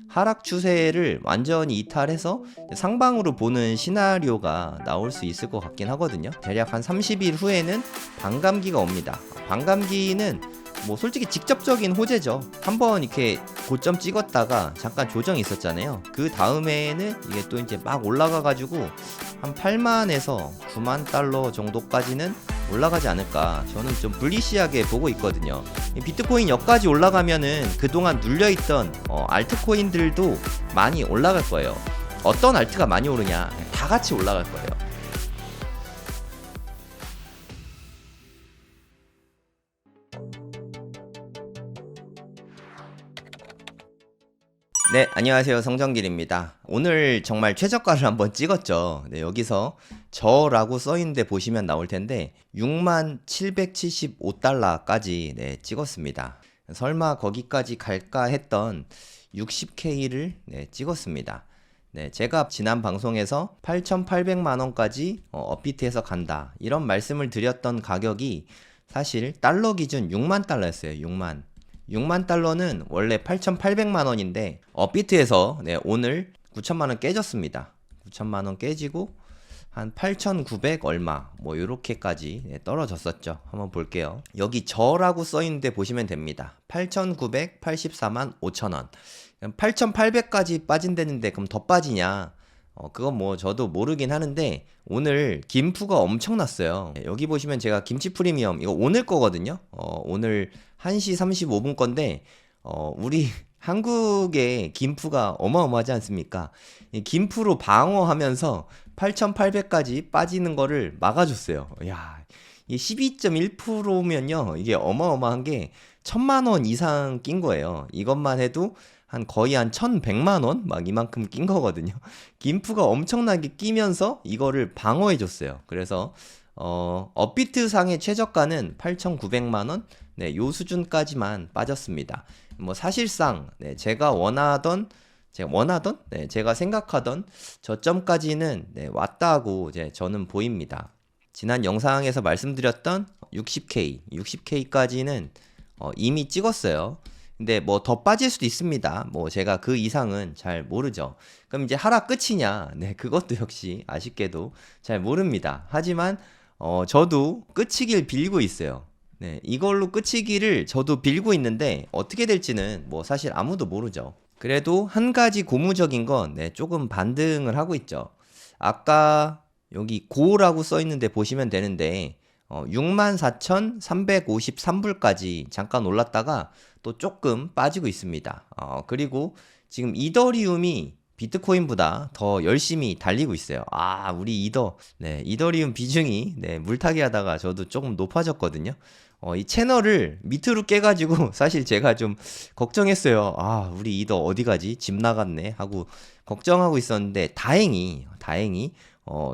하락 추세를 완전히 이탈해서 상방으로 보는 시나리오가 나올 수 있을 것 같긴 하거든요. 대략 한 30일 후에는 반감기가 옵니다. 반감기는 뭐 솔직히 직접적인 호재죠. 한번 이렇게 고점 찍었다가 잠깐 조정이 있었잖아요. 그 다음에는 이게 또 이제 막 올라가가지고 한 8만에서 9만 달러 정도까지는 올라가지 않을까. 저는 좀 불리시하게 보고 있거든요. 비트코인 여기까지 올라가면은 그동안 눌려있던 알트코인들도 많이 올라갈 거예요. 어떤 알트가 많이 오르냐? 다 같이 올라갈 거예요. 네, 안녕하세요. 성정길입니다. 오늘 정말 최저가를 한번 찍었죠. 네, 여기서 저라고 써있는데 보시면 나올 텐데 6775달러까지 네, 찍었습니다. 설마 거기까지 갈까 했던 60K를 네, 찍었습니다. 네, 제가 지난 방송에서 8,800만원까지 업비트해서 간다 이런 말씀을 드렸던 가격이 사실 달러 기준 6만 달러였어요. 6만 달러는 원래 8,800만 원인데 업비트에서 네, 오늘 9천만 원 깨졌습니다. 9천만 원 깨지고 한 8,900 얼마 뭐 요렇게까지 네, 떨어졌었죠. 한번 볼게요. 여기 저라고 써 있는데 보시면 됩니다. 8,984만 5천 원. 8,800까지 빠진다는데 그럼 더 빠지냐? 그건 뭐 저도 모르긴 하는데 오늘 김푸가 엄청났어요. 여기 보시면 제가 김치 프리미엄 이거 오늘 거거든요. 오늘 1시 35분 건데 우리 한국의 김푸가 어마어마하지 않습니까? 이 김푸로 방어하면서 8,800까지 빠지는 거를 막아줬어요. 야, 이 12.1%면요. 이게 어마어마한 게 1,000만 원 이상 낀 거예요. 이것만 해도 거의 한 1,100만 원? 막 이만큼 낀 거거든요. 김프가 엄청나게 끼면서 이거를 방어해 줬어요. 그래서 업비트 상의 최저가는 8,900만 원? 네, 요 수준까지만 빠졌습니다. 뭐 사실상 네, 제가 생각하던 저점까지는 네, 왔다고 이제 저는 보입니다. 지난 영상에서 말씀드렸던 60K까지는 이미 찍었어요. 근데 뭐 더 빠질 수도 있습니다. 뭐 제가 그 이상은 잘 모르죠. 그럼 이제 하락 끝이냐? 네, 그것도 역시 아쉽게도 잘 모릅니다. 하지만 저도 끝이길 빌고 있어요. 네, 이걸로 끝이기를 저도 빌고 있는데 어떻게 될지는 뭐 사실 아무도 모르죠. 그래도 한 가지 고무적인 건 네, 조금 반등을 하고 있죠. 아까 여기 고라고 써 있는데 보시면 되는데 64,353불까지 잠깐 올랐다가 또 조금 빠지고 있습니다. 그리고 지금 이더리움이 비트코인보다 더 열심히 달리고 있어요. 우리 이더리움 비중이 네, 물타기 하다가 저도 조금 높아졌거든요. 이 채널을 밑으로 깨가지고 사실 제가 좀 걱정했어요. 우리 이더 어디 가지? 집 나갔네 하고 걱정하고 있었는데 다행히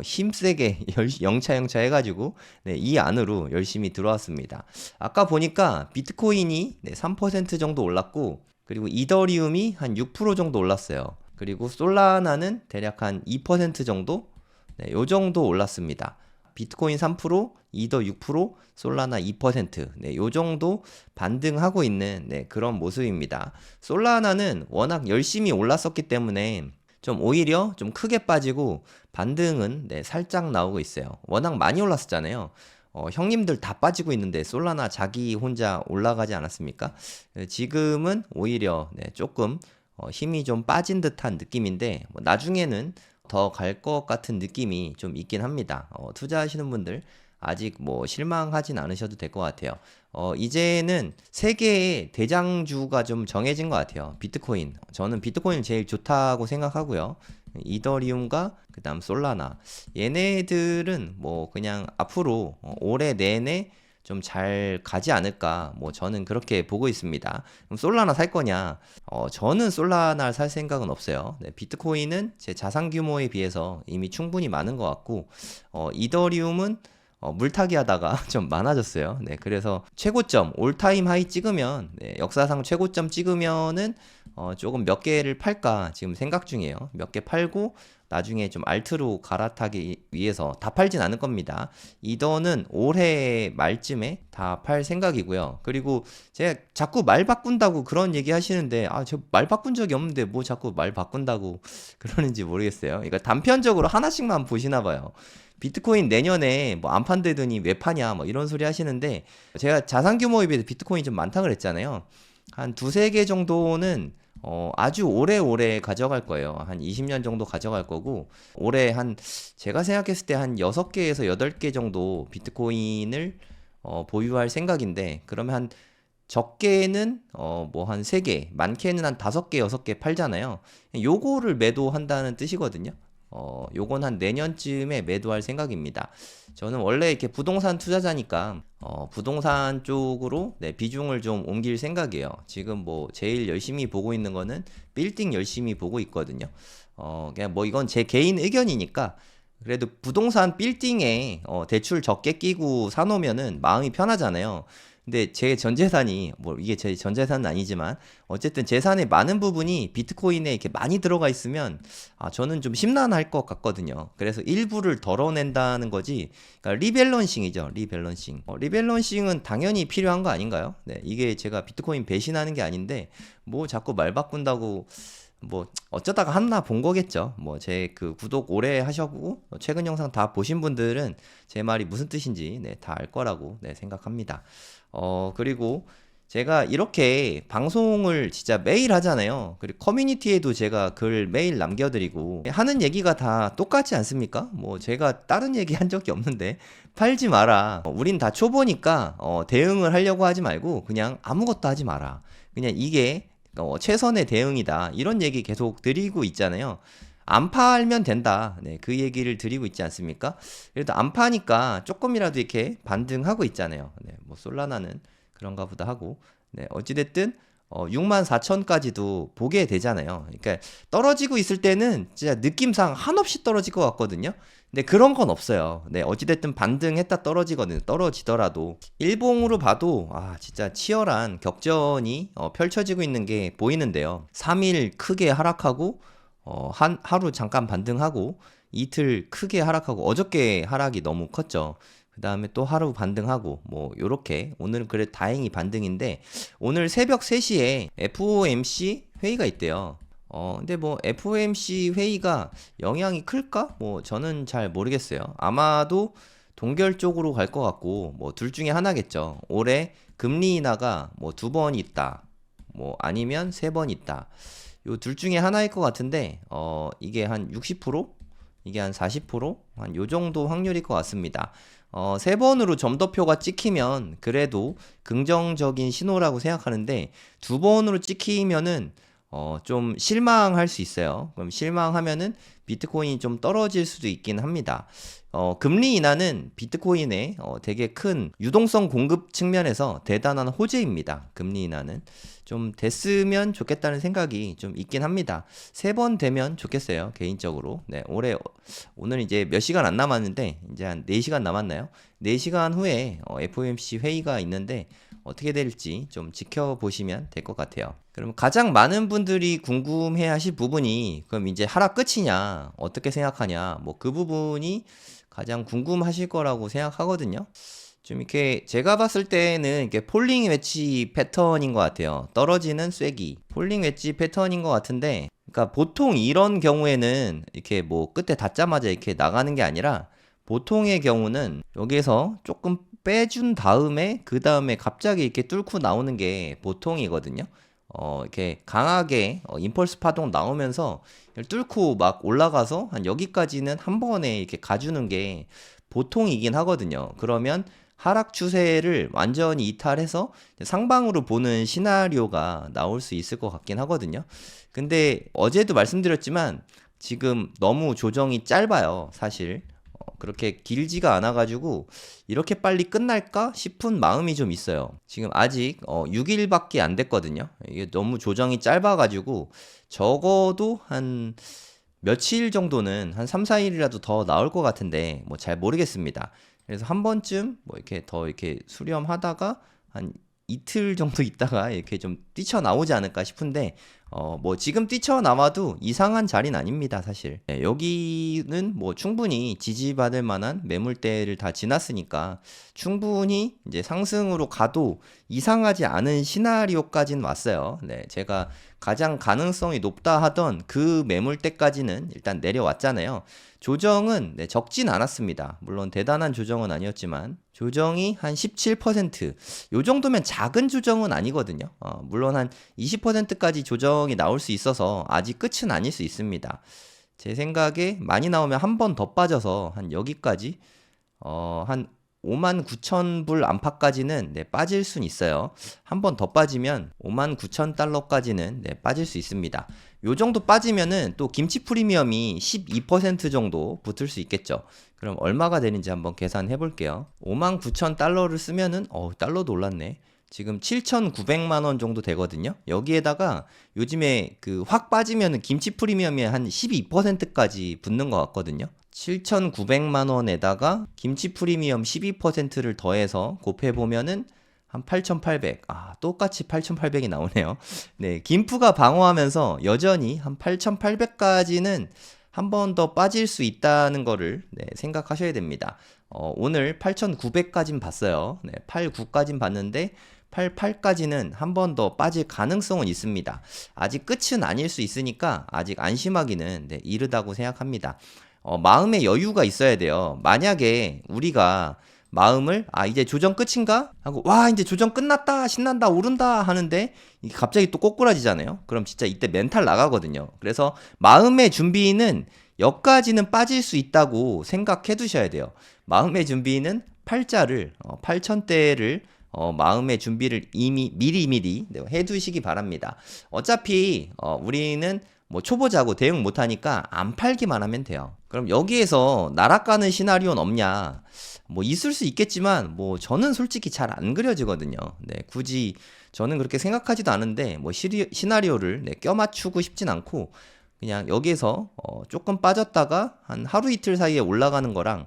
힘세게 영차 해가지고 네, 이 안으로 열심히 들어왔습니다. 아까 보니까 비트코인이 네, 3% 정도 올랐고 그리고 이더리움이 한 6% 정도 올랐어요. 그리고 솔라나는 대략 한 2% 정도? 네, 요 정도 올랐습니다. 비트코인 3%, 이더 6%, 솔라나 2%. 네, 요 정도 반등하고 있는 네, 그런 모습입니다. 솔라나는 워낙 열심히 올랐었기 때문에 좀 오히려 좀 크게 빠지고 반등은 네, 살짝 나오고 있어요. 워낙 많이 올랐었잖아요. 형님들 다 빠지고 있는데 솔라나 자기 혼자 올라가지 않았습니까? 지금은 오히려 네, 조금 힘이 좀 빠진 듯한 느낌인데 뭐 나중에는 더 갈 것 같은 느낌이 좀 있긴 합니다. 투자하시는 분들 아직 뭐 실망하진 않으셔도 될 것 같아요. 이제는 세계의 대장주가 좀 정해진 것 같아요. 비트코인. 저는 비트코인 제일 좋다고 생각하고요. 이더리움과 그다음 솔라나. 얘네들은 뭐 그냥 앞으로 올해 내내 좀 잘 가지 않을까. 뭐 저는 그렇게 보고 있습니다. 그럼 솔라나 살 거냐? 저는 솔라나 살 생각은 없어요. 네, 비트코인은 제 자산 규모에 비해서 이미 충분히 많은 것 같고, 이더리움은 물타기 하다가 좀 많아졌어요. 네, 그래서 최고점, 올타임 하이 찍으면, 네, 역사상 최고점 찍으면은, 조금 몇 개를 팔까 지금 생각 중이에요. 몇 개 팔고 나중에 좀 알트로 갈아타기 위해서 다 팔진 않을 겁니다. 이더는 올해 말쯤에 다 팔 생각이고요. 그리고 제가 자꾸 말 바꾼다고 그런 얘기 하시는데, 저 말 바꾼 적이 없는데 뭐 자꾸 말 바꾼다고 그러는지 모르겠어요. 그러니까 단편적으로 하나씩만 보시나 봐요. 비트코인 내년에 뭐 안 판대더니 왜 파냐 뭐 이런 소리 하시는데, 제가 자산 규모에 비해서 비트코인이 좀 많다 그랬잖아요. 한 두세 개 정도는 아주 오래오래 가져갈 거예요. 한 20년 정도 가져갈 거고, 올해 제가 생각했을 때 한 6개에서 8개 정도 비트코인을 보유할 생각인데, 그러면 적게는 뭐 한 3개, 많게는 한 5개, 6개 팔잖아요. 요거를 매도한다는 뜻이거든요. 요건 한 내년쯤에 매도할 생각입니다. 저는 원래 이렇게 부동산 투자자니까 부동산 쪽으로 비중을 좀 옮길 생각이에요. 지금 뭐 제일 열심히 보고 있는 거는 빌딩 열심히 보고 있거든요. 그냥 뭐 이건 제 개인 의견이니까, 그래도 부동산 빌딩에 대출 적게 끼고 사놓으면은 마음이 편하잖아요. 근데 제 전재산이, 뭐 이게 제 전재산은 아니지만 어쨌든 재산의 많은 부분이 비트코인에 이렇게 많이 들어가 있으면 저는 좀 심란할 것 같거든요. 그래서 일부를 덜어낸다는 거지. 그러니까 리밸런싱이죠. 리밸런싱. 리밸런싱은 당연히 필요한 거 아닌가요? 네, 이게 제가 비트코인 배신하는 게 아닌데 뭐 자꾸 말 바꾼다고, 뭐 어쩌다가 하나 본 거겠죠. 뭐 제 그 구독 오래 하셨고 최근 영상 다 보신 분들은 제 말이 무슨 뜻인지 다 알 거라고 생각합니다. 그리고 제가 이렇게 방송을 진짜 매일 하잖아요. 그리고 커뮤니티에도 제가 글 매일 남겨드리고 하는 얘기가 다 똑같지 않습니까? 뭐 제가 다른 얘기 한 적이 없는데, 팔지 마라. 우린 다 초보니까 대응을 하려고 하지 말고 그냥 아무것도 하지 마라. 그냥 이게 최선의 대응이다. 이런 얘기 계속 드리고 있잖아요. 안 팔면 된다. 네, 그 얘기를 드리고 있지 않습니까? 그래도 안 파니까 조금이라도 이렇게 반등하고 있잖아요. 네, 뭐 솔라나는 그런가 보다 하고. 네, 어찌됐든 64,000까지도 보게 되잖아요. 그러니까 떨어지고 있을 때는 진짜 느낌상 한없이 떨어질 것 같거든요. 근데 그런 건 없어요. 네, 어찌됐든 반등했다 떨어지거든요. 떨어지더라도 일봉으로 봐도 진짜 치열한 격전이 펼쳐지고 있는 게 보이는데요. 3일 크게 하락하고 하루 잠깐 반등하고 이틀 크게 하락하고, 어저께 하락이 너무 컸죠. 그 다음에 또 하루 반등하고, 뭐 요렇게 오늘은 그래 다행히 반등인데, 오늘 새벽 3시에 FOMC 회의가 있대요. 근데 뭐 FOMC 회의가 영향이 클까? 뭐 저는 잘 모르겠어요. 아마도 동결 쪽으로 갈 것 같고, 뭐 둘 중에 하나겠죠. 올해 금리 인하가 뭐 2번 있다, 뭐 아니면 3번 있다. 요 둘 중에 하나일 것 같은데, 이게 한 60%? 이게 한 40%? 한 요 정도 확률일 것 같습니다. 3번으로 점도표가 찍히면 그래도 긍정적인 신호라고 생각하는데, 2번으로 찍히면은 좀 실망할 수 있어요. 그럼 실망하면은 비트코인이 좀 떨어질 수도 있긴 합니다. 금리 인하는 비트코인의 되게 큰 유동성 공급 측면에서 대단한 호재입니다. 금리 인하는 좀 됐으면 좋겠다는 생각이 좀 있긴 합니다. 3번 되면 좋겠어요, 개인적으로. 네, 오늘 이제 몇 시간 안 남았는데, 이제 한 4시간 남았나요? 4시간 후에 FOMC 회의가 있는데 어떻게 될지 좀 지켜보시면 될 것 같아요. 그럼 가장 많은 분들이 궁금해 하실 부분이, 그럼 이제 하락 끝이냐, 어떻게 생각하냐, 뭐 그 부분이 가장 궁금하실 거라고 생각하거든요. 좀 이렇게 제가 봤을 때는 이렇게 폴링 웨지 패턴인 것 같아요. 떨어지는 쐐기. 폴링 웨지 패턴인 것 같은데, 그러니까 보통 이런 경우에는 이렇게 뭐 끝에 닿자마자 이렇게 나가는 게 아니라, 보통의 경우는 여기에서 조금 빼준 다음에 그 다음에 갑자기 이렇게 뚫고 나오는 게 보통이거든요. 이렇게 강하게 임펄스 파동 나오면서 뚫고 막 올라가서 한 여기까지는 한 번에 이렇게 가주는 게 보통이긴 하거든요. 그러면 하락 추세를 완전히 이탈해서 상방으로 보는 시나리오가 나올 수 있을 것 같긴 하거든요. 근데 어제도 말씀드렸지만 지금 너무 조정이 짧아요, 사실. 그렇게 길지가 않아가지고 이렇게 빨리 끝날까 싶은 마음이 좀 있어요. 지금 아직 6일밖에 안 됐거든요. 이게 너무 조정이 짧아가지고 적어도 한 며칠 정도는 한 3, 4일이라도 더 나올 것 같은데 뭐 잘 모르겠습니다. 그래서 한 번쯤 뭐 이렇게 더 이렇게 수렴하다가 한 이틀 정도 있다가 이렇게 좀 뛰쳐나오지 않을까 싶은데, 뭐 지금 뛰쳐나와도 이상한 자리는 아닙니다, 사실. 네, 여기는 뭐 충분히 지지받을 만한 매물대를 다 지났으니까 충분히 이제 상승으로 가도 이상하지 않은 시나리오까지는 왔어요. 네, 제가 가장 가능성이 높다 하던 그 매물대까지는 일단 내려왔잖아요. 조정은 네, 적진 않았습니다. 물론 대단한 조정은 아니었지만 조정이 한 17%, 요 정도면 작은 조정은 아니거든요. 물론 한 20%까지 조정이 나올 수 있어서 아직 끝은 아닐 수 있습니다. 제 생각에 많이 나오면 한 번 더 빠져서 한 여기까지 한 59,000불 안팎까지는 네, 빠질 순 있어요. 한 번 더 빠지면 59,000달러까지는 네, 빠질 수 있습니다. 요 정도 빠지면은 또 김치 프리미엄이 12% 정도 붙을 수 있겠죠. 그럼 얼마가 되는지 한번 계산해 볼게요. 59,000달러를 쓰면은 달러도 올랐네. 지금 7,900만 원 정도 되거든요. 여기에다가 요즘에 그 확 빠지면은 김치 프리미엄이 한 12%까지 붙는 것 같거든요. 7,900만 원에다가 김치 프리미엄 12%를 더해서 곱해보면은 한 8,800. 똑같이 8,800이 나오네요. 네, 김프가 방어하면서 여전히 한 8,800까지는 한 번 더 빠질 수 있다는 거를 네, 생각하셔야 됩니다. 오늘 8,900까진 봤어요. 네, 89까진 봤는데 88까지는 한 번 더 빠질 가능성은 있습니다. 아직 끝은 아닐 수 있으니까 아직 안심하기는 네, 이르다고 생각합니다. 마음의 여유가 있어야 돼요. 만약에 우리가 마음을 이제 조정 끝인가? 하고 와 이제 조정 끝났다 신난다 오른다 하는데 이게 갑자기 또 꼬꾸라지잖아요. 그럼 진짜 이때 멘탈 나가거든요. 그래서 마음의 준비는 여기까지는 빠질 수 있다고 생각해 두셔야 돼요. 마음의 준비는 팔자를 8,000대를 마음의 준비를 이미 미리 네, 해 두시기 바랍니다. 어차피 우리는 뭐 초보자고 대응 못하니까 안 팔기만 하면 돼요. 그럼 여기에서 날아가는 시나리오는 없냐? 뭐 있을 수 있겠지만 뭐 저는 솔직히 잘 안 그려지거든요. 네, 굳이 저는 그렇게 생각하지도 않은데 뭐 시나리오를 네, 껴맞추고 싶진 않고 그냥 여기에서 조금 빠졌다가 한 하루 이틀 사이에 올라가는 거랑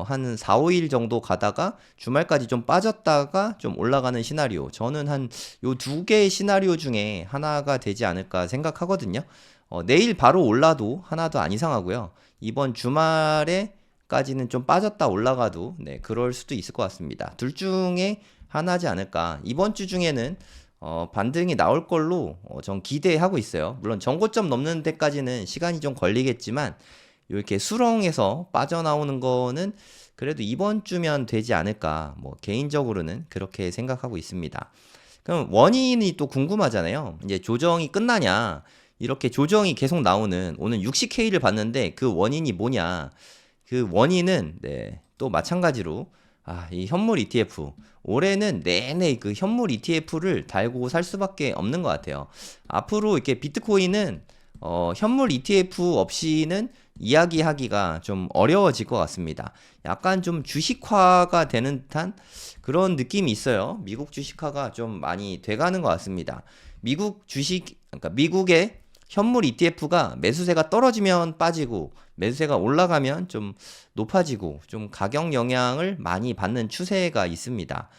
한 4, 5일 정도 가다가 주말까지 좀 빠졌다가 좀 올라가는 시나리오. 저는 한 요 두 개의 시나리오 중에 하나가 되지 않을까 생각하거든요. 내일 바로 올라도 하나도 안 이상하고요. 이번 주말에까지는 좀 빠졌다 올라가도 네, 그럴 수도 있을 것 같습니다. 둘 중에 하나지 않을까. 이번 주 중에는 반등이 나올 걸로 전 기대하고 있어요. 물론 정고점 넘는 데까지는 시간이 좀 걸리겠지만 이렇게 수렁에서 빠져나오는 거는 그래도 이번 주면 되지 않을까. 뭐 개인적으로는 그렇게 생각하고 있습니다. 그럼 원인이 또 궁금하잖아요. 이제 조정이 끝나냐? 이렇게 조정이 계속 나오는 오늘 60K를 봤는데 그 원인이 뭐냐? 그 원인은 네, 또 마찬가지로 이 현물 ETF 올해는 내내 그 현물 ETF를 달고 살 수밖에 없는 것 같아요. 앞으로 이렇게 비트코인은 현물 ETF 없이는 이야기하기가 좀 어려워질 것 같습니다. 약간 좀 주식화가 되는 듯한 그런 느낌이 있어요. 미국 주식화가 좀 많이 돼가는 것 같습니다. 그러니까 미국의 현물 ETF가 매수세가 떨어지면 빠지고 매수세가 올라가면 좀 높아지고 좀 가격 영향을 많이 받는 추세가 있습니다.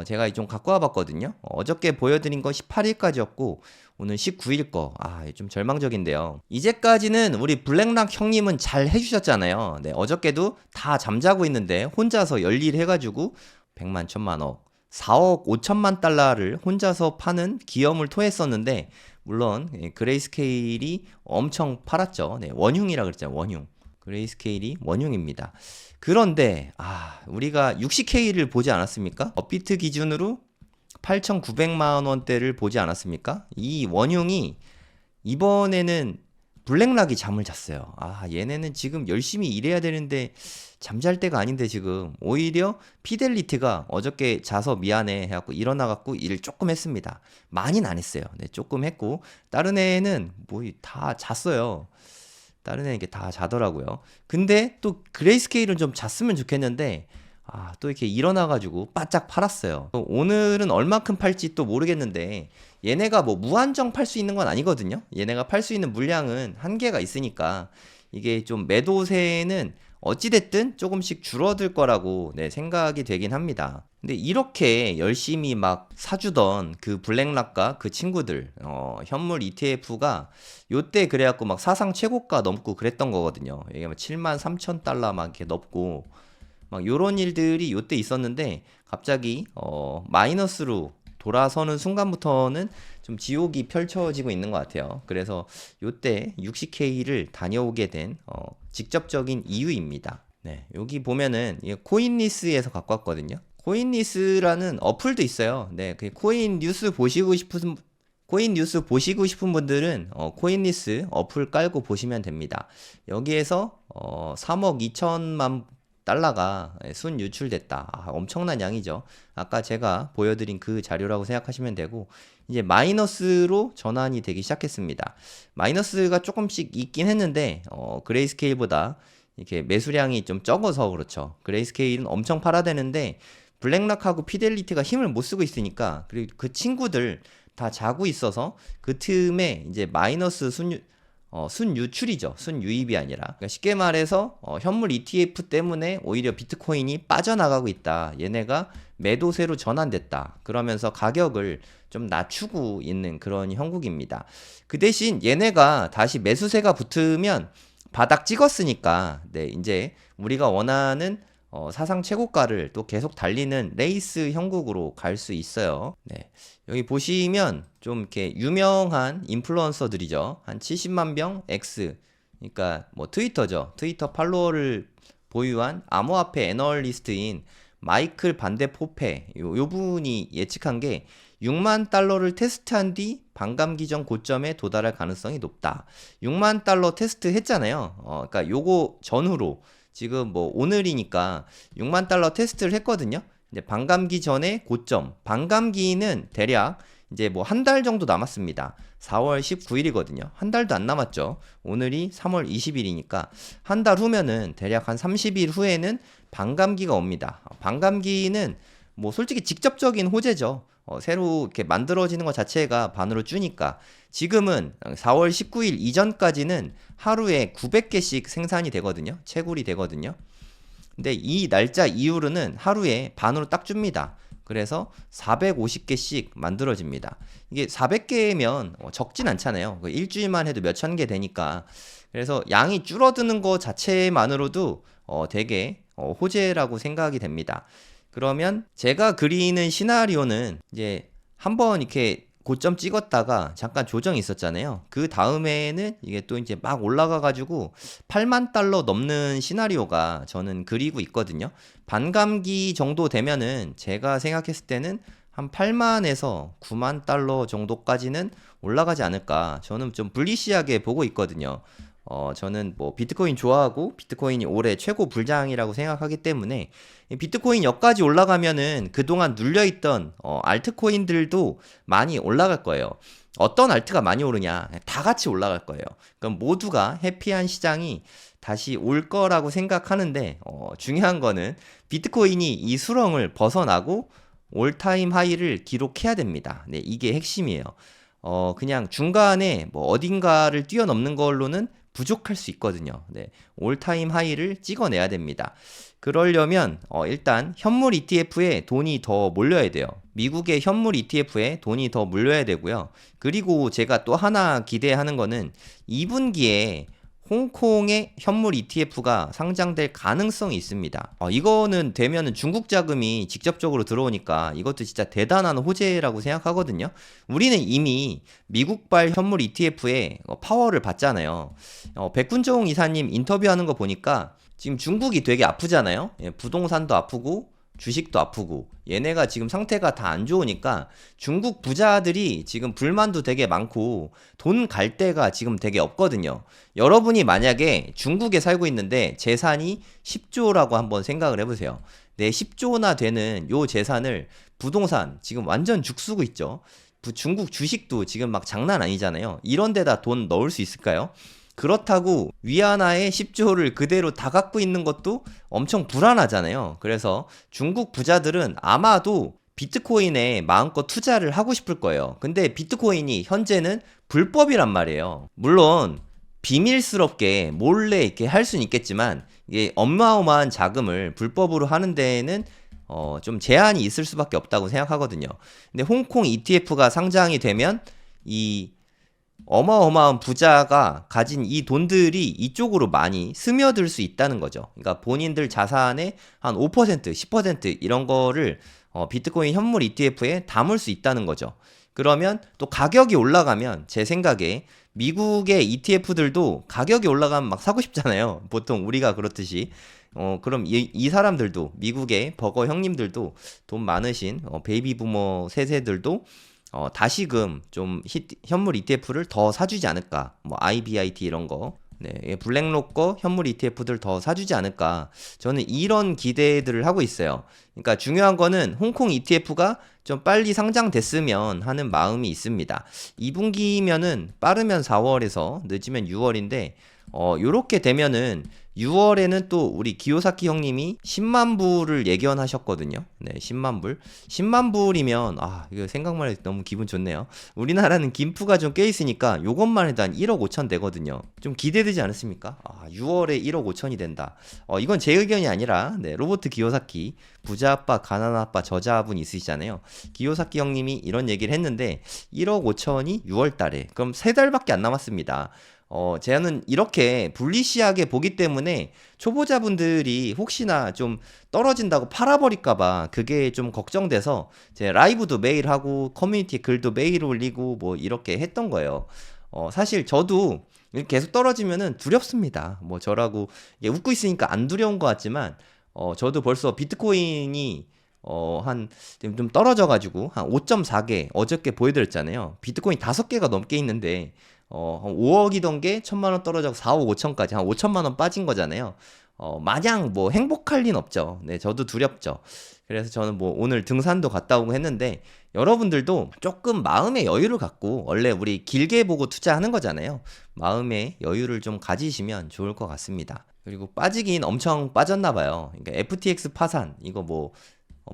제가 좀 갖고 와봤거든요. 어저께 보여드린 거 18일까지였고 오늘 19일 거. 좀 절망적인데요. 이제까지는 우리 블랙락 형님은 잘 해주셨잖아요. 네, 어저께도 다 잠자고 있는데 혼자서 열일 해가지고 100만, 1000만억, 4억 5천만 달러를 혼자서 파는 기염을 토했었는데 물론 그레이스케일이 엄청 팔았죠. 네, 원흉이라 그랬잖아요. 원흉. 그레이스케일이 원흉입니다. 그런데 우리가 60K를 보지 않았습니까? 업비트 기준으로 8,900만 원대를 보지 않았습니까? 이 원흉이 이번에는 블랙락이 잠을 잤어요. 얘네는 지금 열심히 일해야 되는데 잠잘 때가 아닌데 지금 오히려 피델리티가 어저께 자서 미안해 해갖고 일어나갖고 일 조금 했습니다. 많이는 안 했어요. 네, 조금 했고 다른 애는 뭐 다 잤어요. 다른 애는 다 자더라고요. 근데 또 그레이스케일은 좀 잤으면 좋겠는데 또 이렇게 일어나가지고 바짝 팔았어요. 오늘은 얼마큼 팔지 또 모르겠는데 얘네가 뭐 무한정 팔 수 있는 건 아니거든요. 얘네가 팔 수 있는 물량은 한계가 있으니까 이게 좀 매도세는 어찌됐든 조금씩 줄어들 거라고 네, 생각이 되긴 합니다. 근데 이렇게 열심히 막 사주던 그 블랙락과 그 친구들 현물 ETF가 요때 그래갖고 막 사상 최고가 넘고 그랬던 거거든요. 이게 막 7만 3천 달러 막 이렇게 넘고 막 요런 일들이 요때 있었는데 갑자기 마이너스로 돌아서는 순간부터는 좀 지옥이 펼쳐지고 있는 것 같아요. 그래서 요때 60K를 다녀오게 된 직접적인 이유입니다. 네, 여기 보면은 코인리스에서 갖고 왔거든요. 코인리스라는 어플도 있어요. 네, 그 코인 뉴스 보시고 싶은 분들은 코인리스 어플 깔고 보시면 됩니다. 여기에서 3억 2천만 달러가 순 유출됐다. 엄청난 양이죠. 아까 제가 보여드린 그 자료라고 생각하시면 되고 이제 마이너스로 전환이 되기 시작했습니다. 마이너스가 조금씩 있긴 했는데 그레이스케일보다 이렇게 매수량이 좀 적어서 그렇죠. 그레이스케일은 엄청 팔아대는데 블랙락하고 피델리티가 힘을 못 쓰고 있으니까 그리고 그 친구들 다 자고 있어서 그 틈에 이제 마이너스 순유출이죠. 순유입이 아니라. 그러니까 쉽게 말해서 현물 ETF 때문에 오히려 비트코인이 빠져나가고 있다. 얘네가 매도세로 전환됐다. 그러면서 가격을 좀 낮추고 있는 그런 형국입니다. 그 대신 얘네가 다시 매수세가 붙으면 바닥 찍었으니까 네, 이제 우리가 원하는 사상 최고가를 또 계속 달리는 레이스 형국으로 갈 수 있어요. 네. 여기 보시면 좀 이렇게 유명한 인플루언서들이죠. 한 70만 명 X. 그러니까 뭐 트위터죠. 트위터 팔로워를 보유한 암호화폐 애널리스트인 마이클 반데포페. 요 분이 예측한 게 6만 달러를 테스트한 뒤 반감기 전 고점에 도달할 가능성이 높다. 6만 달러 테스트 했잖아요. 그러니까 요거 전후로 지금 뭐 오늘이니까 6만 달러 테스트를 했거든요. 이제 반감기 전에 고점. 반감기는 대략 이제 뭐 한 달 정도 남았습니다. 4월 19일이거든요. 한 달도 안 남았죠. 오늘이 3월 20일이니까 한 달 후면은 대략 한 30일 후에는 반감기가 옵니다. 반감기는 뭐 솔직히 직접적인 호재죠. 새로 이렇게 만들어지는 것 자체가 반으로 주니까 지금은 4월 19일 이전까지는 하루에 900개씩 생산이 되거든요. 채굴이 되거든요. 근데 이 날짜 이후로는 하루에 반으로 딱 줍니다. 그래서 450개씩 만들어집니다. 이게 400개면 적진 않잖아요. 일주일만 해도 몇천 개 되니까. 그래서 양이 줄어드는 것 자체만으로도 되게 호재라고 생각이 됩니다. 그러면 제가 그리는 시나리오는 이제 한번 이렇게 고점 찍었다가 잠깐 조정이 있었잖아요. 그 다음에는 이게 또 이제 막 올라가가지고 8만 달러 넘는 시나리오가 저는 그리고 있거든요. 반감기 정도 되면은 제가 생각했을 때는 한 8만에서 9만 달러 정도까지는 올라가지 않을까. 저는 좀 불리시하게 보고 있거든요. 저는 뭐 비트코인 좋아하고 비트코인이 올해 최고 불장이라고 생각하기 때문에 비트코인 여기까지 올라가면은 그동안 눌려있던 알트코인들도 많이 올라갈 거예요. 어떤 알트가 많이 오르냐? 다 같이 올라갈 거예요. 그럼 모두가 해피한 시장이 다시 올 거라고 생각하는데 중요한 거는 비트코인이 이 수렁을 벗어나고 올타임 하이를 기록해야 됩니다. 네, 이게 핵심이에요. 그냥 중간에 뭐 어딘가를 뛰어넘는 걸로는 부족할 수 있거든요. 네, 올타임 하이를 찍어내야 됩니다. 그러려면 일단 현물 ETF에 돈이 더 몰려야 돼요. 미국의 현물 ETF에 돈이 더 몰려야 되고요. 그리고 제가 또 하나 기대하는 거는 2분기에 홍콩의 현물 ETF가 상장될 가능성이 있습니다. 이거는 되면은 중국 자금이 직접적으로 들어오니까 이것도 진짜 대단한 호재라고 생각하거든요. 우리는 이미 미국발 현물 ETF의 파워를 봤잖아요. 백훈정 이사님 인터뷰하는 거 보니까 지금 중국이 되게 아프잖아요. 부동산도 아프고 주식도 아프고 얘네가 지금 상태가 다 안 좋으니까 중국 부자들이 지금 불만도 되게 많고 돈 갈 데가 지금 되게 없거든요. 여러분이 만약에 중국에 살고 있는데 재산이 10조라고 한번 생각을 해보세요. 내 10조나 되는 요 재산을 부동산 지금 완전 죽쓰고 있죠. 중국 주식도 지금 막 장난 아니잖아요. 이런 데다 돈 넣을 수 있을까요? 그렇다고 위안화의 10조를 그대로 다 갖고 있는 것도 엄청 불안하잖아요. 그래서 중국 부자들은 아마도 비트코인에 마음껏 투자를 하고 싶을 거예요. 근데 비트코인이 현재는 불법이란 말이에요. 물론 비밀스럽게 몰래 이렇게 할 수는 있겠지만 이게 어마어마한 자금을 불법으로 하는 데에는 좀 제한이 있을 수밖에 없다고 생각하거든요. 근데 홍콩 ETF가 상장이 되면 이 어마어마한 부자가 가진 이 돈들이 이쪽으로 많이 스며들 수 있다는 거죠. 그러니까 본인들 자산의 한 5%, 10% 이런 거를 비트코인 현물 ETF에 담을 수 있다는 거죠. 그러면 또 가격이 올라가면 제 생각에 미국의 ETF들도 가격이 올라가면 막 사고 싶잖아요. 보통 우리가 그렇듯이. 그럼 이 사람들도 미국의 버거 형님들도 돈 많으신 베이비 부머 세세들도 다시금 좀 현물 ETF를 더 사주지 않을까. 뭐 IBIT 이런 거. 네, 블랙록 거 현물 ETF들 더 사주지 않을까. 저는 이런 기대들을 하고 있어요. 그러니까 중요한 거는 홍콩 ETF가 좀 빨리 상장됐으면 하는 마음이 있습니다. 2분기면은 빠르면 4월에서 늦으면 6월인데 요렇게 되면은 6월에는 또 우리 기요사키 형님이 10만 불을 예견하셨거든요. 네, 10만 불. 10만 불이면 이거 생각만 해도 너무 기분 좋네요. 우리나라는 김프가 좀 꽤 있으니까 요것만 해도 한 1억 5천 되거든요. 좀 기대되지 않으십니까? 6월에 1억 5천이 된다. 이건 제 의견이 아니라 로버트 기요사키 부자 아빠, 가난 아빠, 저자분 있으시잖아요. 기요사키 형님이 이런 얘기를 했는데 1억 5천이 6월 달에 그럼 3달밖에 안 남았습니다. 저는 이렇게 불리시하게 보기 때문에 초보자분들이 혹시나 좀 떨어진다고 팔아버릴까봐 그게 좀 걱정돼서 제 라이브도 매일 하고 커뮤니티 글도 매일 올리고 뭐 이렇게 했던 거예요. 사실 저도 계속 떨어지면은 두렵습니다. 뭐 저라고 웃고 있으니까 안 두려운 것 같지만 저도 벌써 비트코인이 한 좀 떨어져가지고 한 5.4개 어저께 보여드렸잖아요. 비트코인 5개가 넘게 있는데 한 5억이던 게 1,000만 원 떨어져서 4억 5천까지 한 5천만 원 빠진 거잖아요. 마냥 뭐 행복할 리는 없죠. 네, 저도 두렵죠. 그래서 저는 뭐 오늘 등산도 갔다 오고 했는데 여러분들도 조금 마음의 여유를 갖고 원래 우리 길게 보고 투자하는 거잖아요. 마음의 여유를 좀 가지시면 좋을 것 같습니다. 그리고 빠지긴 엄청 빠졌나 봐요. 그러니까 FTX 파산 이거 뭐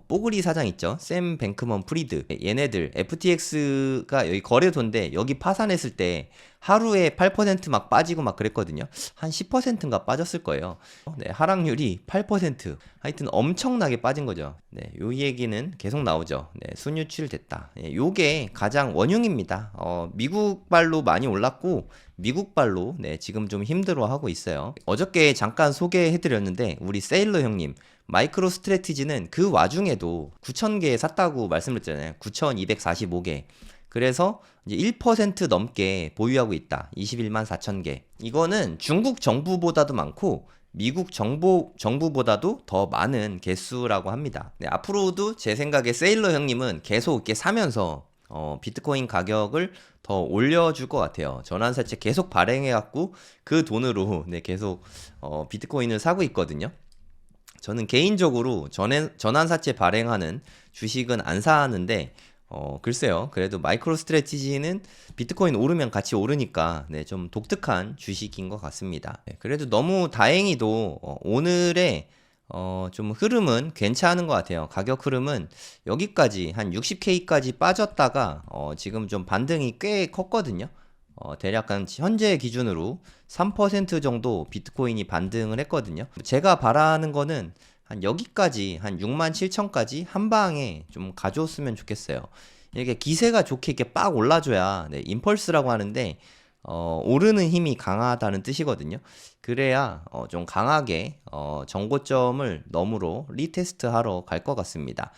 뽀글이 사장 있죠. 샘 뱅크먼 프리드. 얘네들 FTX가 여기 거래소인데 여기 파산했을 때 하루에 8% 빠지고 그랬거든요. 한 10%인가 빠졌을 거예요. 네, 하락률이 8%. 하여튼 엄청나게 빠진 거죠. 네, 요 얘기는 계속 나오죠. 네, 순유출 됐다. 네, 요게 가장 원흉입니다. 미국발로 많이 올랐고 미국발로 지금 좀 힘들어하고 있어요. 어저께 잠깐 소개해드렸는데 우리 세일러 형님 마이크로 스트래티지는 그 와중에도 9,000개 샀다고 말씀드렸잖아요. 9,245개. 그래서 이제 1% 넘게 보유하고 있다. 21만 4천 개. 이거는 중국 정부보다도 많고 미국 정부보다도 더 많은 개수라고 합니다. 네, 앞으로도 제 생각에 세일러 형님은 계속 이렇게 사면서 비트코인 가격을 더 올려줄 것 같아요. 전환사채 계속 발행해갖고 그 돈으로 계속 비트코인을 사고 있거든요. 저는 개인적으로 전환사채 발행하는 주식은 안 사는데 글쎄요. 그래도 마이크로 스트래티지는 비트코인 오르면 같이 오르니까 좀 독특한 주식인 것 같습니다. 그래도 너무 다행히도 오늘의 좀 흐름은 괜찮은 것 같아요. 가격 흐름은 여기까지 한 60K까지 빠졌다가 지금 좀 반등이 꽤 컸거든요. 대략 한 현재 기준으로 3% 정도 비트코인이 반등을 했거든요. 제가 바라는 거는 한 여기까지 한 67,000까지 한 방에 좀 가져왔으면 좋겠어요. 이렇게 기세가 좋게 이렇게 빡 올라줘야 임펄스라고 하는데 오르는 힘이 강하다는 뜻이거든요. 그래야 좀 강하게 정고점을 너머로 리테스트 하러 갈 것 같습니다.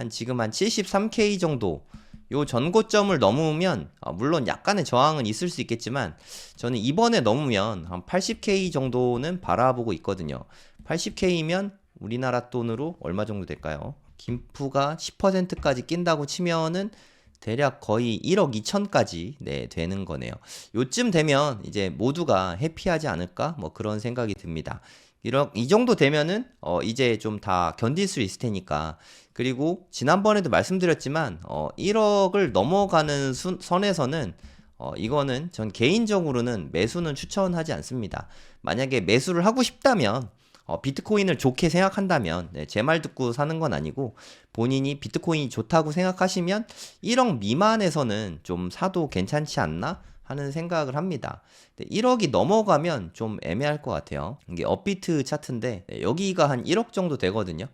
지금 한 73K 정도 요 전고점을 넘으면 물론 약간의 저항은 있을 수 있겠지만 저는 이번에 넘으면 한 80K 정도는 바라보고 있거든요. 80K면 우리나라 돈으로 얼마 정도 될까요? 김프가 10%까지 낀다고 치면은 대략 거의 1억 2천까지 되는 거네요. 요쯤 되면 이제 모두가 해피하지 않을까? 뭐 그런 생각이 듭니다. 이 정도 되면은 이제 좀 다 견딜 수 있을 테니까. 그리고 지난번에도 말씀드렸지만 1억을 넘어가는 선에서는 이거는 전 개인적으로는 매수는 추천하지 않습니다. 만약에 매수를 하고 싶다면 비트코인을 좋게 생각한다면 제 말 듣고 사는 건 아니고 본인이 비트코인이 좋다고 생각하시면 1억 미만에서는 좀 사도 괜찮지 않나 하는 생각을 합니다. 1억이 넘어가면 좀 애매할 것 같아요. 이게 업비트 차트인데 여기가 한 1억 정도 되거든요.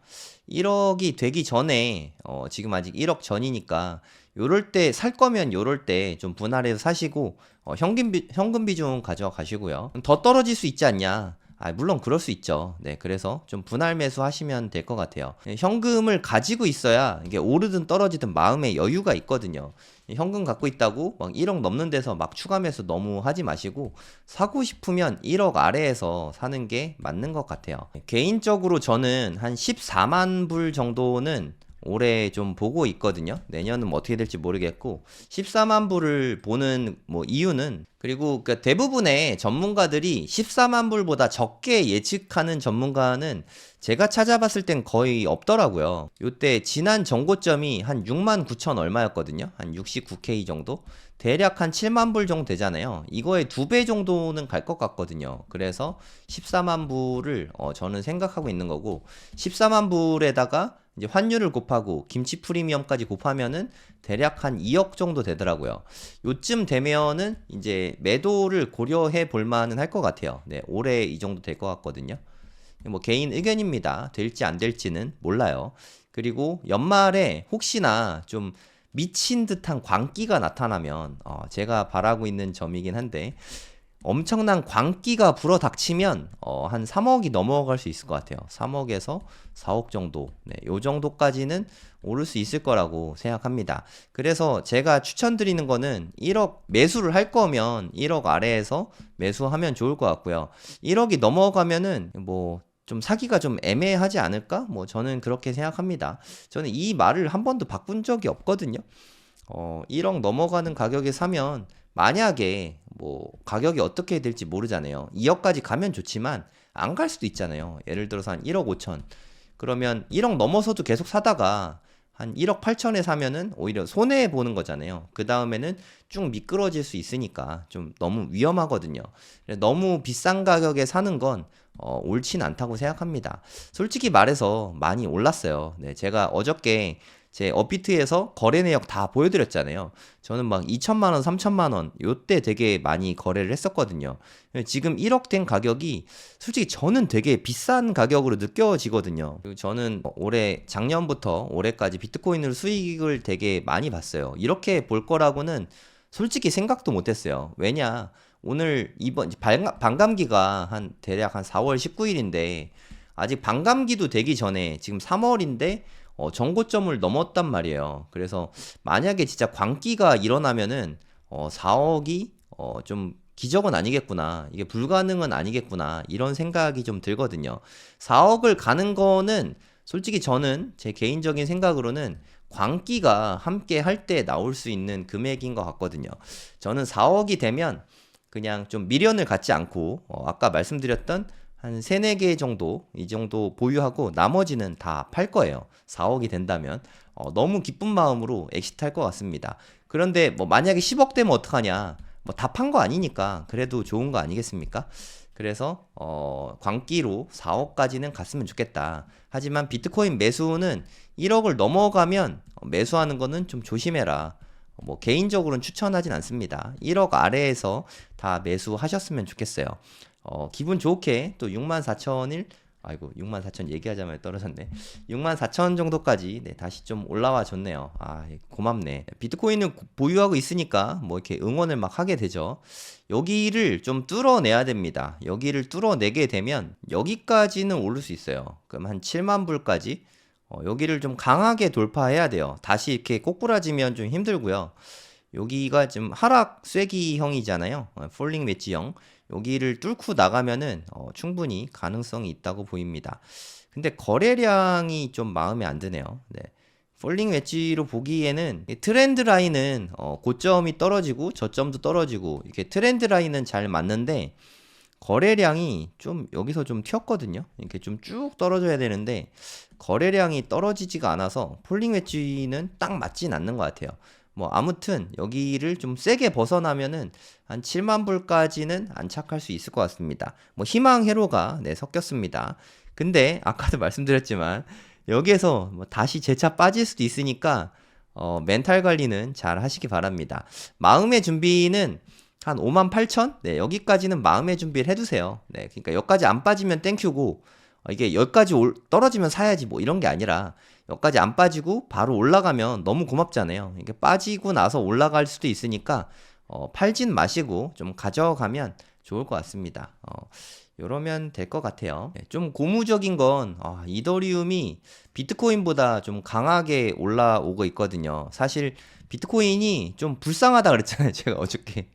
1억이 되기 전에 지금 아직 1억 전이니까 요럴 때 살 거면 요럴 때 좀 분할해서 사시고 현금 비중 가져가 가시고요. 더 떨어질 수 있지 않냐? 물론 그럴 수 있죠. 네, 그래서 좀 분할 매수 하시면 될 것 같아요. 현금을 가지고 있어야 이게 오르든 떨어지든 마음의 여유가 있거든요. 현금 갖고 있다고 막 1억 넘는 데서 막 추가 매수 너무 하지 마시고 사고 싶으면 1억 아래에서 사는 게 맞는 것 같아요. 개인적으로 저는 한 14만 불 정도는 올해 좀 보고 있거든요. 내년은 뭐 어떻게 될지 모르겠고 14만 불을 보는 뭐 이유는 그리고 그 대부분의 전문가들이 14만 불보다 적게 예측하는 전문가는 제가 찾아봤을 땐 거의 없더라고요. 요때 지난 정고점이 한 6만 9천 얼마였거든요. 한 69K 정도. 대략 한 7만 불 정도 되잖아요. 이거의 2배 정도는 갈 것 같거든요. 그래서 14만 불을 저는 생각하고 있는 거고 14만 불에다가 이제 환율을 곱하고 김치 프리미엄까지 곱하면은 대략 한 2억 정도 되더라고요. 요쯤 되면은 이제 매도를 고려해 볼 만은 할 것 같아요. 네, 올해 이 정도 될 것 같거든요. 뭐 개인 의견입니다. 될지 안 될지는 몰라요. 그리고 연말에 혹시나 좀 미친 듯한 광기가 나타나면 제가 바라고 있는 점이긴 한데 엄청난 광기가 불어닥치면 한 3억이 넘어갈 수 있을 것 같아요. 3억에서 4억 정도. 네, 요 정도까지는 오를 수 있을 거라고 생각합니다. 그래서 제가 추천드리는 거는 1억 매수를 할 거면 1억 아래에서 매수하면 좋을 것 같고요. 1억이 넘어가면은 뭐 좀 사기가 좀 애매하지 않을까? 뭐 저는 그렇게 생각합니다. 저는 이 말을 한 번도 바꾼 적이 없거든요. 1억 넘어가는 가격에 사면 만약에 뭐 가격이 어떻게 될지 모르잖아요. 2억까지 가면 좋지만 안 갈 수도 있잖아요. 예를 들어서 한 1억 5천. 그러면 1억 넘어서도 계속 사다가 한 1억 8천에 사면은 오히려 손해 보는 거잖아요. 그 다음에는 쭉 미끄러질 수 있으니까 좀 너무 위험하거든요. 너무 비싼 가격에 사는 건 옳진 않다고 생각합니다. 솔직히 말해서 많이 올랐어요. 네, 제가 어저께 제 업비트에서 거래 내역 다 보여드렸잖아요. 저는 막 2천만 원, 3천만 원 요때 되게 많이 거래를 했었거든요. 지금 1억 된 가격이 솔직히 저는 되게 비싼 가격으로 느껴지거든요. 그리고 저는 올해 작년부터 올해까지 비트코인으로 수익을 되게 많이 봤어요. 이렇게 볼 거라고는 솔직히 생각도 못했어요. 왜냐? 오늘 이번 반감기가 한 대략 한 4월 19일인데 아직 반감기도 되기 전에 지금 3월인데 정고점을 넘었단 말이에요. 그래서 만약에 진짜 광기가 일어나면은 4억이 좀 기적은 아니겠구나. 이게 불가능은 아니겠구나. 이런 생각이 좀 들거든요. 4억을 가는 거는 솔직히 저는 제 개인적인 생각으로는 광기가 함께 할 때 나올 수 있는 금액인 것 같거든요. 저는 4억이 되면 그냥 좀 미련을 갖지 않고 아까 말씀드렸던 한 3, 4개 정도 이 정도 보유하고 나머지는 다 팔 거예요. 4억이 된다면 너무 기쁜 마음으로 엑시트할 것 같습니다. 그런데 뭐 만약에 10억 되면 어떡하냐? 뭐 다 판 거 아니니까 그래도 좋은 거 아니겠습니까? 그래서 광기로 4억까지는 갔으면 좋겠다. 하지만 비트코인 매수는 1억을 넘어가면 매수하는 거는 좀 조심해라. 뭐 개인적으로는 추천하진 않습니다. 1억 아래에서 다 매수하셨으면 좋겠어요. 기분 좋게 또 64,000일 아이고 64,000 얘기하자마자 떨어졌네. 64,000 정도까지 네, 다시 좀 올라와 줬네요. 고맙네. 비트코인을 보유하고 있으니까 뭐 이렇게 응원을 막 하게 되죠. 여기를 좀 뚫어내야 됩니다. 여기를 뚫어내게 되면 여기까지는 오를 수 있어요. 그럼 한 7만 불까지 여기를 좀 강하게 돌파해야 돼요. 다시 이렇게 꼬꾸라지면 좀 힘들고요. 여기가 지금 하락 쐐기형이잖아요. 폴링 웨지형. 여기를 뚫고 나가면은 충분히 가능성이 있다고 보입니다. 근데 거래량이 좀 마음에 안 드네요. 네. 폴링 웨지로 보기에는 트렌드 라인은 고점이 떨어지고 저점도 떨어지고 이렇게 트렌드 라인은 잘 맞는데 거래량이 좀 여기서 좀 튀었거든요. 이렇게 좀 쭉 떨어져야 되는데 거래량이 떨어지지가 않아서 폴링 웨지는 딱 맞진 않는 것 같아요. 뭐 아무튼 여기를 좀 세게 벗어나면은 한 7만 불까지는 안착할 수 있을 것 같습니다. 뭐 희망 회로가 네, 섞였습니다. 근데 아까도 말씀드렸지만 여기에서 뭐 다시 재차 빠질 수도 있으니까 멘탈 관리는 잘 하시기 바랍니다. 마음의 준비는 한 58,000? 네, 여기까지는 마음의 준비를 해두세요. 네, 그러니까 여기까지 안 빠지면 땡큐고, 이게 여기까지 떨어지면 사야지 뭐 이런 게 아니라, 여기까지 안 빠지고 바로 올라가면 너무 고맙잖아요. 이게 빠지고 나서 올라갈 수도 있으니까, 팔진 마시고 좀 가져가면 좋을 것 같습니다. 요러면 될 것 같아요. 네, 좀 고무적인 건 이더리움이 비트코인보다 좀 강하게 올라오고 있거든요. 사실 비트코인이 좀 불쌍하다 그랬잖아요. 제가 어저께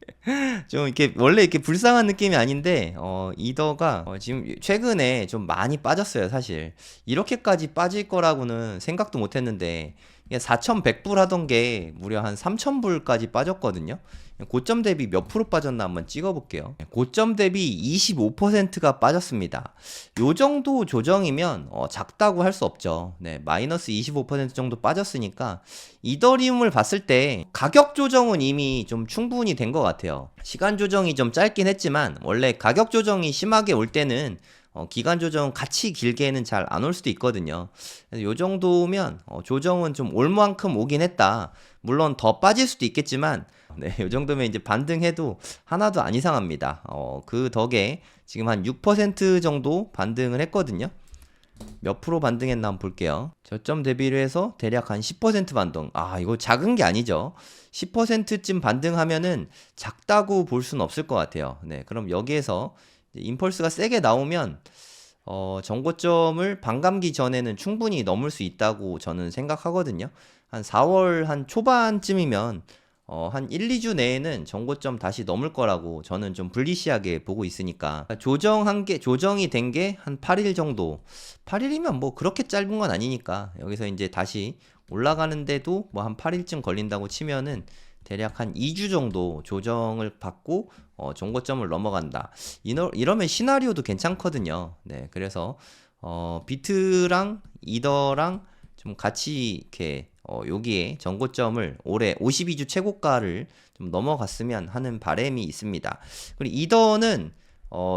좀 이렇게 원래 이렇게 불쌍한 느낌이 아닌데 이더가 지금 최근에 좀 많이 빠졌어요. 사실 이렇게까지 빠질 거라고는 생각도 못 했는데 4,100불 하던 게 무려 한 3,000불까지 빠졌거든요. 고점 대비 몇 프로 빠졌나 한번 찍어볼게요. 고점 대비 25%가 빠졌습니다. 요 정도 조정이면 작다고 할 수 없죠. 네, 마이너스 25% 정도 빠졌으니까 이더리움을 봤을 때 가격 조정은 이미 좀 충분히 된 것 같아요. 시간 조정이 좀 짧긴 했지만 원래 가격 조정이 심하게 올 때는 기간 조정 같이 길게는 잘 안 올 수도 있거든요. 그래서 요 정도면 조정은 좀 올 만큼 오긴 했다. 물론 더 빠질 수도 있겠지만 네, 요 정도면 이제 반등해도 하나도 안 이상합니다. 그 덕에 지금 한 6% 정도 반등을 했거든요. 몇 프로 반등했나 한번 볼게요. 저점 대비로 해서 대략 한 10% 반등. 이거 작은 게 아니죠. 10%쯤 반등하면은 작다고 볼 수는 없을 것 같아요. 네, 그럼 여기에서 임펄스가 세게 나오면 정고점을 반감기 전에는 충분히 넘을 수 있다고 저는 생각하거든요. 한 4월 한 초반쯤이면 한 1, 2주 내에는 정고점 다시 넘을 거라고 저는 좀 불리시하게 보고 있으니까 조정이 된 게 한 8일 정도. 8일이면 뭐 그렇게 짧은 건 아니니까 여기서 이제 다시 올라가는데도 뭐 한 8일쯤 걸린다고 치면은 대략 한 2주 정도 조정을 받고 정고점을 넘어간다. 이러면 시나리오도 괜찮거든요. 네, 그래서 비트랑 이더랑 좀 같이 이렇게 여기에 정고점을 올해 52주 최고가를 좀 넘어갔으면 하는 바람이 있습니다. 그리고 이더는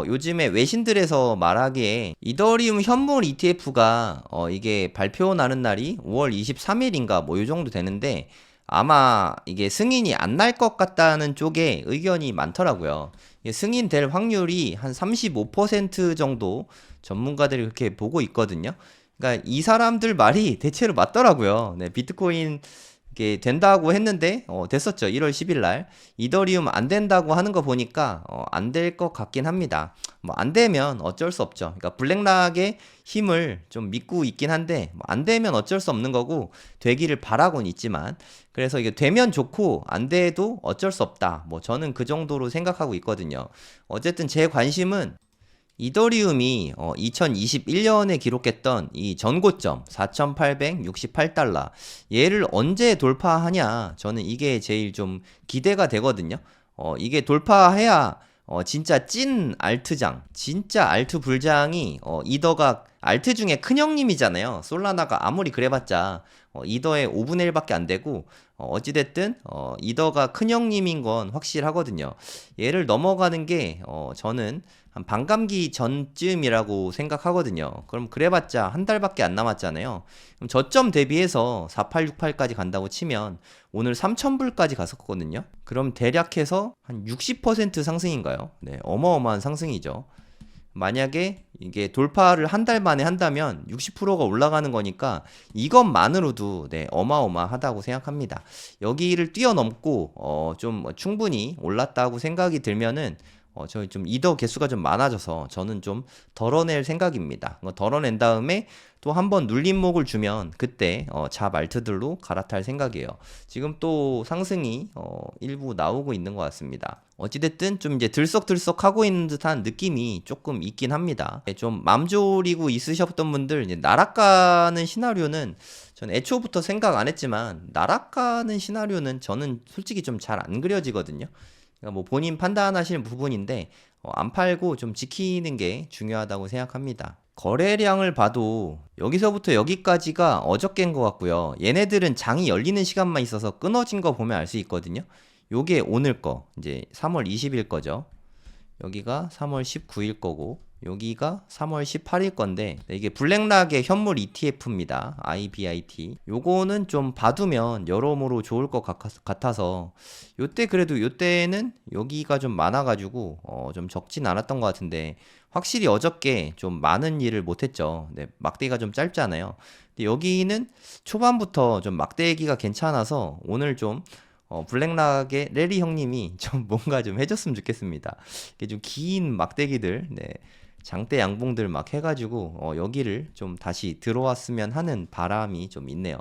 요즘에 외신들에서 말하기에 이더리움 현물 ETF가 이게 발표 나는 날이 5월 23일인가 뭐 요 정도 되는데 아마 이게 승인이 안 날 것 같다는 쪽에 의견이 많더라고요. 승인될 확률이 한 35% 정도 전문가들이 그렇게 보고 있거든요. 그러니까 이 사람들 말이 대체로 맞더라고요. 네, 비트코인 이게 된다고 했는데 됐었죠. 1월 10일 날 이더리움 안 된다고 하는 거 보니까 안 될 것 같긴 합니다. 뭐 안 되면 어쩔 수 없죠. 그러니까 블랙락의 힘을 좀 믿고 있긴 한데 안 되면 어쩔 수 없는 거고 되기를 바라곤 있지만 그래서 이게 되면 좋고 안 돼도 어쩔 수 없다. 뭐 저는 그 정도로 생각하고 있거든요. 어쨌든 제 관심은 이더리움이 2021년에 기록했던 이 전고점 4,868달러 얘를 언제 돌파하냐 저는 이게 제일 좀 기대가 되거든요. 이게 돌파해야 진짜 찐 알트장 진짜 알트 불장이 이더가 알트 중에 큰형님이잖아요. 솔라나가 아무리 그래봤자 이더의 5분의 1밖에 안 되고 어찌됐든 이더가 큰형님인 건 확실하거든요. 얘를 넘어가는 게 저는 한 반감기 전쯤이라고 생각하거든요. 그럼 그래봤자 한 달밖에 안 남았잖아요. 그럼 저점 대비해서 4868까지 간다고 치면 오늘 3000불까지 갔었거든요. 그럼 대략해서 한 60% 상승인가요? 네, 어마어마한 상승이죠. 만약에 이게 돌파를 한 달 만에 한다면 60%가 올라가는 거니까 이것만으로도 네, 어마어마하다고 생각합니다. 여기를 뛰어넘고 좀 충분히 올랐다고 생각이 들면은 저희 좀 이더 개수가 좀 많아져서 저는 좀 덜어낼 생각입니다. 덜어낸 다음에 또 한번 눌림목을 주면 그때 잡알트들로 갈아탈 생각이에요. 지금 또 상승이 일부 나오고 있는 것 같습니다. 어찌됐든 좀 이제 들썩들썩 하고 있는 듯한 느낌이 조금 있긴 합니다. 좀 맘졸이고 있으셨던 분들 이제 날아가는 시나리오는 전 애초부터 생각 안 했지만 날아가는 시나리오는 저는 솔직히 좀 잘 안 그려지거든요. 그러니까 뭐 본인 판단하시는 부분인데 안 팔고 좀 지키는 게 중요하다고 생각합니다. 거래량을 봐도 여기서부터 여기까지가 어저께인 것 같고요. 얘네들은 장이 열리는 시간만 있어서 끊어진 거 보면 알 수 있거든요. 요게 오늘 거 이제 3월 20일 거죠. 여기가 3월 19일 거고 여기가 3월 18일 건데 이게 블랙락의 현물 ETF입니다. IBIT. 요거는 좀 봐두면 여러모로 좋을 것 같아서 요때 그래도 요때는 여기가 좀 많아가지고 좀 적진 않았던 것 같은데 확실히 어저께 좀 많은 일을 못했죠. 네, 막대기가 좀 짧잖아요. 근데 여기는 초반부터 좀 막대기가 괜찮아서 오늘 좀 블랙락의 레리 형님이 좀 뭔가 좀 해줬으면 좋겠습니다. 이게 좀 긴 막대기들, 네, 장대 양봉들 막 해가지고 여기를 좀 다시 들어왔으면 하는 바람이 좀 있네요.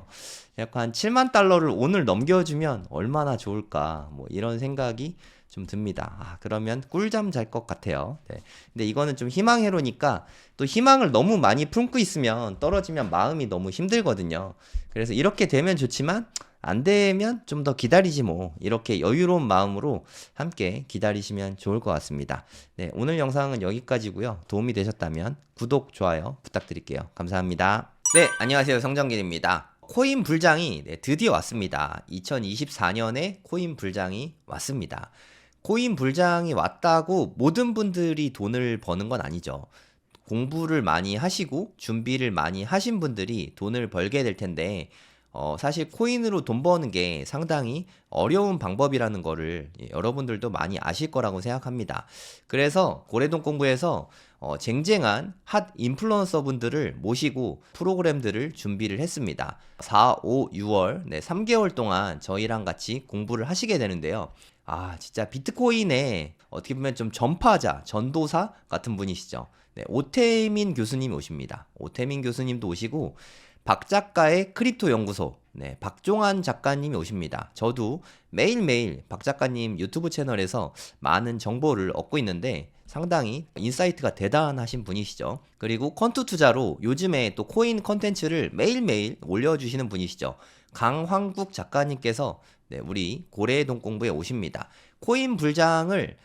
약간 7만 달러를 오늘 넘겨주면 얼마나 좋을까, 뭐 이런 생각이 좀 듭니다. 아, 그러면 꿀잠 잘 것 같아요. 네. 근데 이거는 좀 희망회로니까 또 희망을 너무 많이 품고 있으면 떨어지면 마음이 너무 힘들거든요. 그래서 이렇게 되면 좋지만 안 되면 좀 더 기다리지 뭐, 이렇게 여유로운 마음으로 함께 기다리시면 좋을 것 같습니다. 네, 오늘 영상은 여기까지고요. 도움이 되셨다면 구독, 좋아요 부탁드릴게요. 감사합니다. 네, 안녕하세요. 성정길입니다. 코인 불장이 드디어 왔습니다. 2024년에 코인 불장이 왔습니다. 코인 불장이 왔다고 모든 분들이 돈을 버는 건 아니죠. 공부를 많이 하시고 준비를 많이 하신 분들이 돈을 벌게 될 텐데 사실 코인으로 돈 버는 게 상당히 어려운 방법이라는 거를 여러분들도 많이 아실 거라고 생각합니다. 그래서 고래동 공부에서 쟁쟁한 핫 인플루언서 분들을 모시고 프로그램들을 준비를 했습니다. 4, 5, 6월, 네, 3개월 동안 저희랑 같이 공부를 하시게 되는데요. 아, 진짜 비트코인의 어떻게 보면 좀 전파자, 전도사 같은 분이시죠. 네, 오태민 교수님이 오십니다. 오태민 교수님도 오시고 박 작가의 크립토 연구소, 네, 박종환 작가님이 오십니다. 저도 매일매일 박 작가님 유튜브 채널에서 많은 정보를 얻고 있는데 상당히 인사이트가 대단하신 분이시죠. 그리고 컨투 투자로 요즘에 또 코인 컨텐츠를 매일매일 올려주시는 분이시죠. 강황국 작가님께서 네, 우리 고래동 공부에 오십니다. 코인 불장을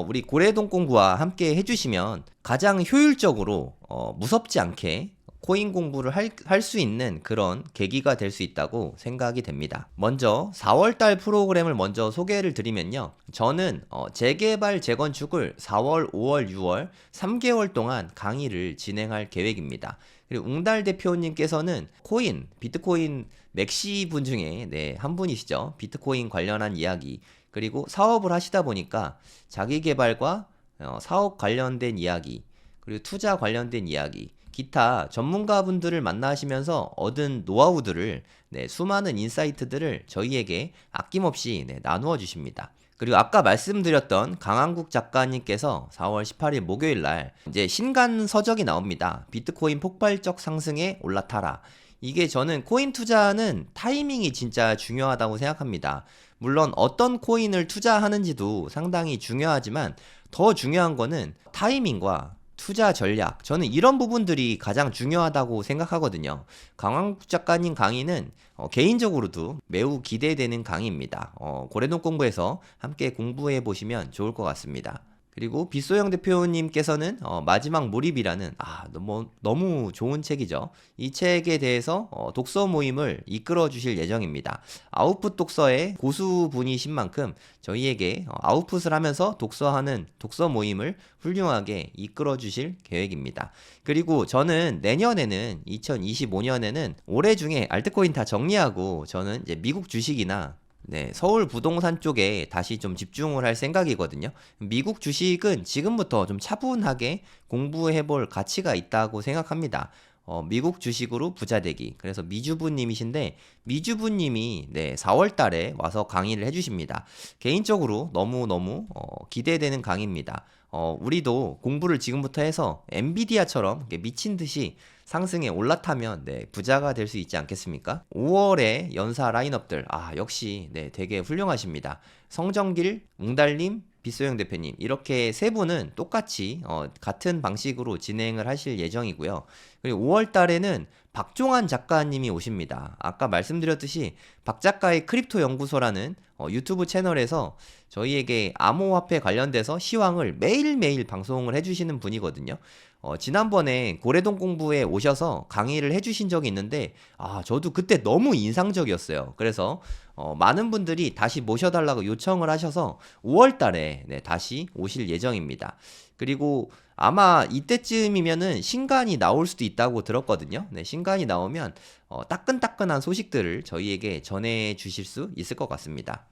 우리 고래동 공부와 함께 해주시면 가장 효율적으로 무섭지 않게 코인 공부를 할 수 있는 그런 계기가 될 수 있다고 생각이 됩니다. 먼저 4월달 프로그램을 먼저 소개를 드리면요. 저는 재개발 재건축을 4월, 5월, 6월 3개월 동안 강의를 진행할 계획입니다. 그리고 웅달 대표님께서는 코인, 비트코인 맥시 분 중에 네, 한 분이시죠. 비트코인 관련한 이야기, 그리고 사업을 하시다 보니까 자기 개발과 사업 관련된 이야기, 그리고 투자 관련된 이야기, 기타 전문가분들을 만나시면서 얻은 노하우들을 네, 수많은 인사이트들을 저희에게 아낌없이 네, 나누어 주십니다. 그리고 아까 말씀드렸던 강한국 작가님께서 4월 18일 목요일 날 이제 신간 서적이 나옵니다. 비트코인 폭발적 상승에 올라타라. 이게 저는 코인 투자는 타이밍이 진짜 중요하다고 생각합니다. 물론 어떤 코인을 투자하는지도 상당히 중요하지만 더 중요한 거는 타이밍과 투자 전략, 저는 이런 부분들이 가장 중요하다고 생각하거든요. 강황국 작가님 강의는 개인적으로도 매우 기대되는 강의입니다. 고래동 공부에서 함께 공부해 보시면 좋을 것 같습니다. 그리고 빗소영 대표님께서는 마지막 몰입이라는 너무 좋은 책이죠. 이 책에 대해서 독서 모임을 이끌어 주실 예정입니다. 아웃풋 독서의 고수분이신 만큼 저희에게 아웃풋을 하면서 독서하는 독서 모임을 훌륭하게 이끌어 주실 계획입니다. 그리고 저는 내년에는 2025년에는 올해 중에 알트코인 다 정리하고 저는 이제 미국 주식이나 네, 서울 부동산 쪽에 다시 좀 집중을 할 생각이거든요. 미국 주식은 지금부터 좀 차분하게 공부해 볼 가치가 있다고 생각합니다. 미국 주식으로 부자 되기. 그래서 미주부님이신데, 미주부님이 네, 4월 달에 와서 강의를 해주십니다. 개인적으로 너무너무 기대되는 강의입니다. 우리도 공부를 지금부터 해서 엔비디아처럼 미친 듯이 상승에 올라타면 네, 부자가 될 수 있지 않겠습니까? 5월에 연사 라인업들 역시 네, 되게 훌륭하십니다. 성정길, 웅달님, 빗소영 대표님 이렇게 세 분은 똑같이 같은 방식으로 진행을 하실 예정이고요. 그리고 5월 달에는 박종환 작가님이 오십니다. 아까 말씀드렸듯이 박 작가의 크립토 연구소라는 유튜브 채널에서 저희에게 암호화폐 관련돼서 시황을 매일매일 방송을 해주시는 분이거든요. 지난번에 고래동 공부에 오셔서 강의를 해주신 적이 있는데 저도 그때 너무 인상적이었어요. 그래서 많은 분들이 다시 모셔달라고 요청을 하셔서 5월 달에 네, 다시 오실 예정입니다. 그리고 아마 이때쯤이면은 신간이 나올 수도 있다고 들었거든요. 네, 신간이 나오면 따끈따끈한 소식들을 저희에게 전해 주실 수 있을 것 같습니다.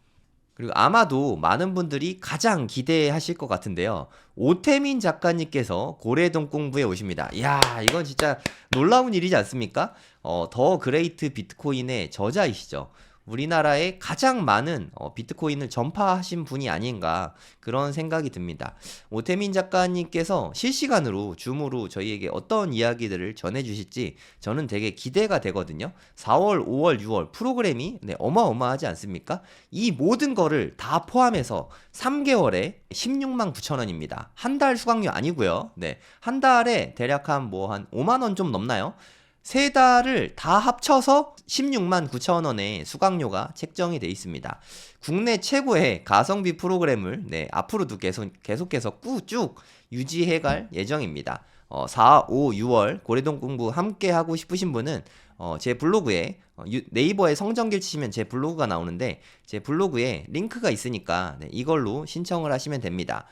그리고 아마도 많은 분들이 가장 기대하실 것 같은데요. 오태민 작가님께서 고래동 공부에 오십니다. 이야, 이건 진짜 놀라운 일이지 않습니까? 더 그레이트 비트코인의 저자이시죠. 우리나라에 가장 많은 비트코인을 전파하신 분이 아닌가 그런 생각이 듭니다. 오태민 작가님께서 실시간으로 줌으로 저희에게 어떤 이야기들을 전해주실지 저는 되게 기대가 되거든요. 4월, 5월, 6월 프로그램이 네, 어마어마하지 않습니까? 이 모든 거를 다 포함해서 3개월에 16만 9천 원입니다. 한 달 수강료 아니고요. 네, 한 달에 대략 한 5만 원 좀 넘나요? 세 달을 다 합쳐서 16만 9천 원의 수강료가 책정이 되어 있습니다. 국내 최고의 가성비 프로그램을 네, 앞으로도 계속해서 쭉 유지해 갈 예정입니다. 4, 5, 6월 고래동 공부 함께 하고 싶으신 분은 제 블로그에 네이버에 성정길 치시면 제 블로그가 나오는데 제 블로그에 링크가 있으니까 네, 이걸로 신청을 하시면 됩니다.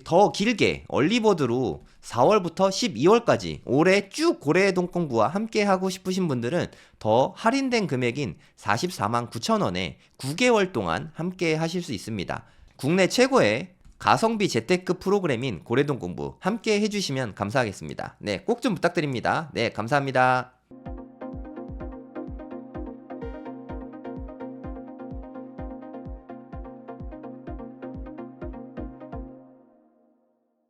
더 길게 얼리버드로 4월부터 12월까지 올해 쭉 고래동 공부와 함께 하고 싶으신 분들은 더 할인된 금액인 44만 9천 원에 9개월 동안 함께 하실 수 있습니다. 국내 최고의 가성비 재테크 프로그램인 고래동 공부 함께 해주시면 감사하겠습니다. 네, 꼭 좀 부탁드립니다. 네, 감사합니다.